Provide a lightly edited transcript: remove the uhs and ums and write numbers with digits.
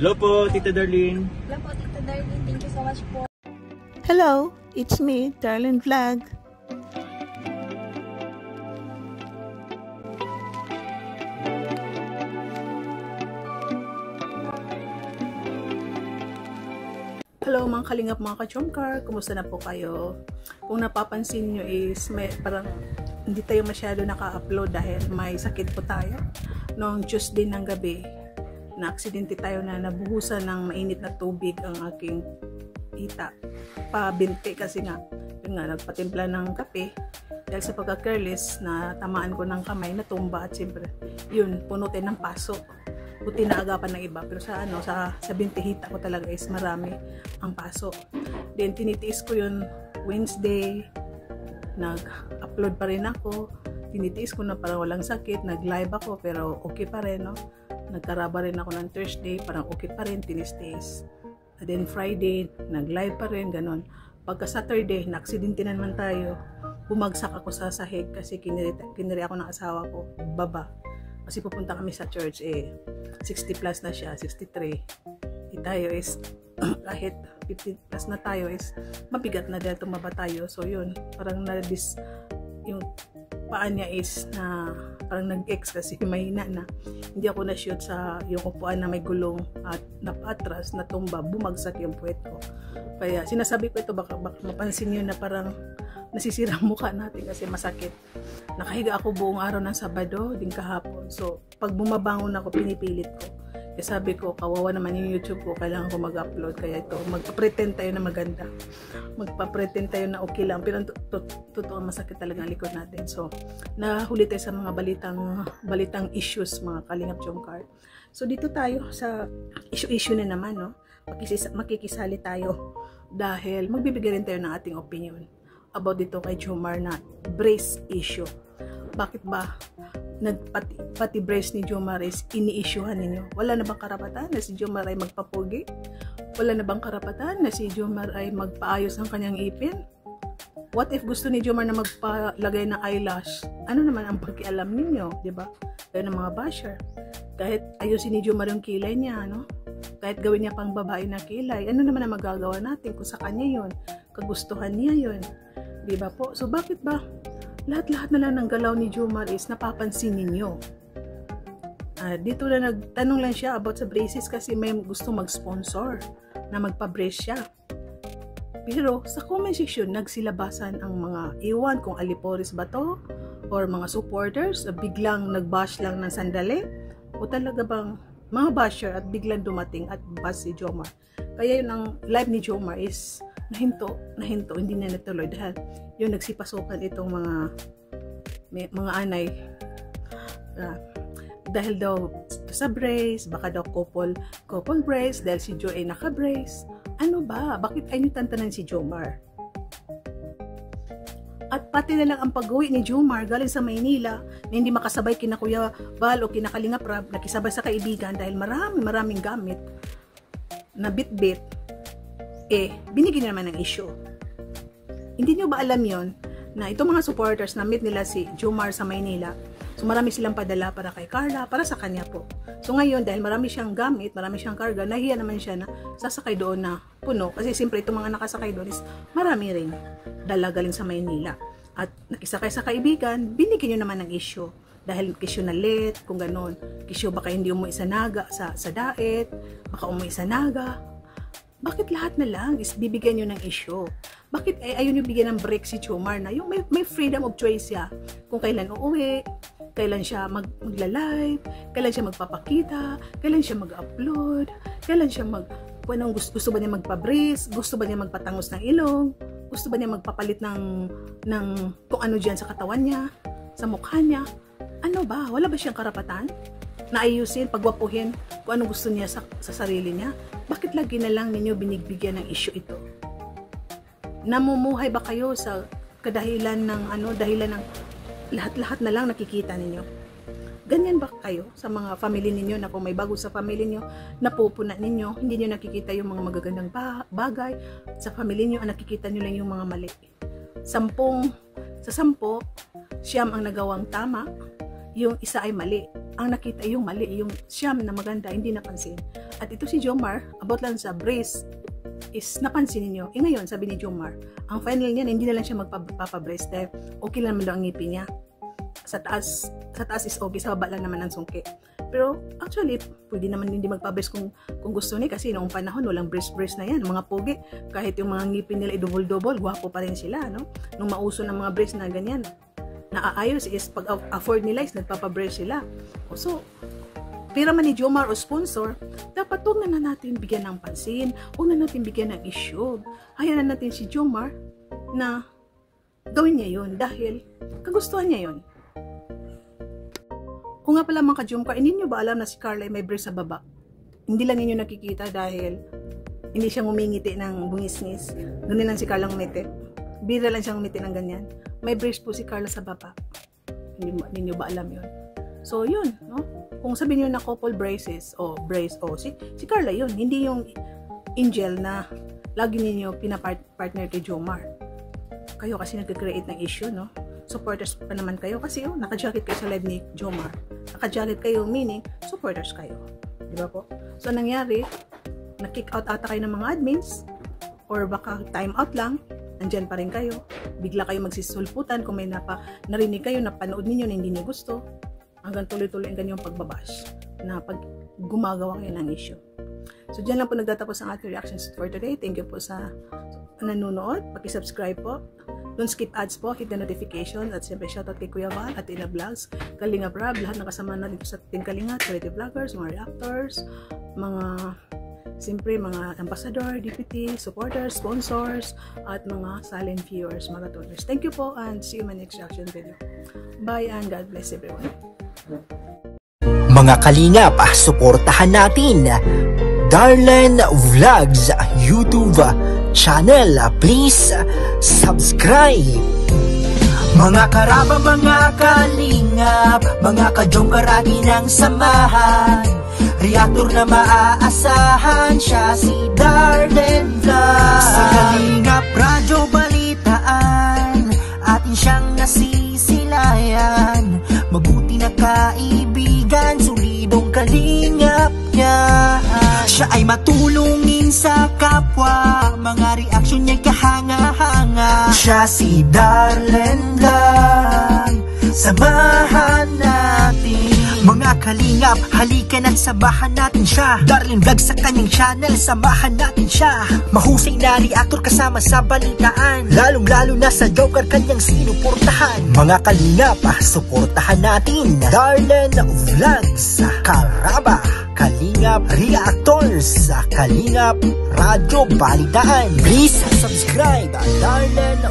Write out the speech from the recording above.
Hello po, Tita Darlene. Hello po, Tita Darlene. Thank you so much po. Hello, it's me, Darlene Vlog. Hello mga kalingap, mga ka-chomcar, kumusta na po kayo? Kung napapansin nyo is parang hindi tayo masyado naka-upload dahil may sakit po tayo. Noong Tuesday ng gabi, na-aksidente tayo na nabuhusan ng mainit na tubig ang aking tita. Pabinti kasi nga, yun nga, nagpatimpla ng kape. Dahil sa pagka-careless na tamaan ko ng kamay, natumba at siyempre, yun, punutin ng paso. Buti na agapan ng iba, pero sa bintihita ko talaga is marami ang paso. Then tinitiis ko yun Wednesday, nag-upload pa rin ako, tinitiis ko na parang walang sakit, nag-live ako pero okay pa rin, no? Nagkaraba rin ako ng Thursday, parang okay pa rin, tinis-tiis. And then Friday, nag-live pa rin, ganon. Pagka Saturday, na-aksidente na naman tayo, bumagsak ako sa sahig kasi kiniri ako ng asawa ko, baba. Kasi pupunta kami sa church, 60 plus na siya, 63. Tayo is, kahit 50 plus na tayo is, mabigat na dahil tumaba tayo. So yun, parang yung paa niya is na, parang nag-ex kasi mahina na. Hindi ako na-shoot sa yung upuan na may gulong at napatras, natumba, bumagsak yung puwet ko. Kaya sinasabi ko ito, baka mapansin nyo na parang nasisira ang mukha natin kasi masakit. Nakahiga ako buong araw ng Sabado, din kahapon. So, pag bumabangon ako, pinipilit ko. Kaya sabi ko, kawawa naman yung YouTube ko, kailangan ko mag-upload. Kaya ito, magpa-pretend tayo na maganda. Magpa-pretend tayo na okay lang. Pero totoo masakit talaga ang likod natin. So, nahuli tayo sa mga balitang issues, mga kalingap chomcar. So, dito tayo sa issue na naman, no? Makikisali tayo dahil magbibigay rin tayo ng ating opinion about dito kay Jomar na brace issue. Bakit ba pati brace ni Jomar is ini-issuehan ninyo? Wala na bang karapatan na si Jomar ay magpapugi? Wala na bang karapatan na si Jomar ay magpaayos ng kanyang ipin? What if gusto ni Jomar na magpalagay ng eyelash? Ano naman ang pakialam ninyo, di ba? Kayo ng mga basher. Kahit ayusin ni Jomar yung kilay niya, no? Kahit gawin niya pang babae na kilay, ano naman ang magagawa natin kung sa kanya yun? Kagustuhan niya yun. Di ba po? So bakit ba lahat-lahat na lang ng galaw ni Jomar is napapansin ninyo? Dito na nagtanong lang siya about sa braces kasi may gusto mag-sponsor na magpa-brace siya. Pero sa comment section, nagsilabasan ang mga iwan kung aliporis ba to or mga supporters biglang nag-bash lang ng sandali o talaga bang mga basher at biglang dumating at bash si Jomar. Kaya yun ang live ni Jomar is nahinto, hindi na natuloy dahil yung nagsipasukan itong mga anay dahil daw sa brace, baka daw couple brace dahil si Jo ay naka-brace. Ano ba? Bakit ay nyo tantanan si Jomar? At pati na lang ang pag-uwi ni Jomar galing sa Maynila na hindi makasabay kina Kuya Bal o kina Kalingap Rab, nakisabay sa kaibigan dahil maraming gamit na bit-bit, binigyan naman ng issue. Hindi nyo ba alam yon na itong mga supporters na meet nila si Jomar sa Maynila, so marami silang padala para kay Carla, para sa kanya po. So ngayon, dahil marami siyang gamit, marami siyang karga, nahiya naman siya na sasakay doon na puno. Kasi siyempre itong mga nakasakay doon is marami rin dala galing sa Maynila. At nakisakay sa kaibigan, binigyan nyo naman ng issue. Dahil kisyo na late, kung ganon. Kisyo baka hindi umuwi sa naga, sa diet, baka umuwi sa naga. Bakit lahat na lang is bibigyan nyo ng issue? Bakit ayaw nyo bigyan ng break si Jomar na yung may freedom of choice siya? Kung kailan uuwi, kailan siya magla-live, kailan siya magpapakita, kailan siya mag-upload, kailan siya kung gusto ba niya magpa-brace, gusto ba niya magpatangos ng ilong, gusto ba niya magpapalit ng kung ano dyan sa katawan niya, sa mukha niya. Ano ba? Wala ba siyang karapatan? Naayusin, pagwapuhin kung ano gusto niya sa sarili niya? Bakit lagi na lang ninyo binigbigyan ng issue ito? Namumuhay ba kayo sa kadahilan ng dahilan ng lahat-lahat na lang nakikita ninyo? Ganyan ba kayo sa mga family ninyo na kung may bago sa family niyo, napupuna ninyo, hindi niyo nakikita yung mga magagandang bagay sa family niyo, nakikita niyo lang yung mga mali. Sa 10, siyam ang nagawang tama, yung isa ay mali. Ang nakita yung mali, yung siyam na maganda, hindi napansin. At ito si Jomar, about lang sa brace, is napansin niyo. Ngayon, sabi ni Jomar, ang final niya, hindi na lang siya magpapabrace dahil okay lang naman daw ang ngipin niya. Sa taas is okay, sa baba lang naman ang sungki. Pero actually, pwede naman hindi magpa-brace kung gusto niya kasi noong panahon walang brace na yan. Mga pogi, kahit yung mga ngipin nila i-double-double, gwapo pa rin sila, no? Nung mauso ng mga brace na ganyan, naaayos is pag afford nila is nagpapabrace sila. So, pera man ni Jomar o sponsor, dapat huwag na natin bigyan ng pansin, huwag na natin bigyan ng issue. Hayaan na natin si Jomar na gawin niya yun dahil kagustuhan niya yun. Kung nga pala mga ka-Jomcar, hindi nyo ba alam na si Carla ay may brace sa baba? Hindi lang ninyo nakikita dahil hindi siya ngumingiti ng bungisnis. Ganun lang si Carla ngumiti. Bira lang siyang ngumiti ng ganyan. May brace po si Carla sa baba. Hindi nyo ba alam yun? So yun, no? Kung sabihin nyo na couple braces o brace, si Carla yun. Hindi yung Angel na lagi ninyo pinapartner kay Jomar. Kayo kasi nag-create ng issue, no? Supporters pa naman kayo kasi naka-jacket kayo sa live ni Jomar. Naka-jacket kayo meaning supporters kayo. Di ba po? So nangyari, na-kick out ata kayo ng mga admins or baka time out lang, nandyan pa rin kayo. Bigla kayo magsisulputan kung may narinig kayo, napanood ninyo na hindi niyo gusto. Hanggang tuloy-tuloy ang ganyang pagbabash na pag gumagawa kayo ng issue. So dyan lang po nagtatapos ang ating reactions for today. Thank you po sa nanonood. Paki-subscribe po. Don't skip ads po, hit the notification at siyempre shoutout kay Kuya Val at Ina Vlogs, Kalinga Brab, lahat ng kasama natin sa Team Kalinga, charity vloggers, mga reactors, mga ambassador, deputy, supporters, sponsors, at mga silent viewers, mga tuners. Thank you po and see you in my next reaction video. Bye and God bless everyone. Mga kalingap, suportahan natin Darlen Vlogs YouTube channel. Please subscribe. Mga karaba, mga kalingap, mga ka-Jomcar atin ang samahan. Reactor na maaasahan, siya si Darlen Vlogs. Sa Kalingap Radyo Balitaan, atin siyang nasisilayan. Mabuti na kaibigan, solidong kalingap niya. Siya ay matulungin sa kapwa, mga reaksyon niya'y kahanga-hanga. Siya si Darlen Vlog, samahan natin. Mga kalingap, halikan at samahan natin siya. Darlen Vlog sa kanyang channel, samahan natin siya. Mahusay na reactor kasama sa balitaan, lalong-lalo na sa Jomcar kanyang sinuportahan. Mga kalingap, suportahan natin Darlen Vlogs, Karaba, Kalingap Reactors, Kalingap Radyo Balitaan. Please subscribe Darlen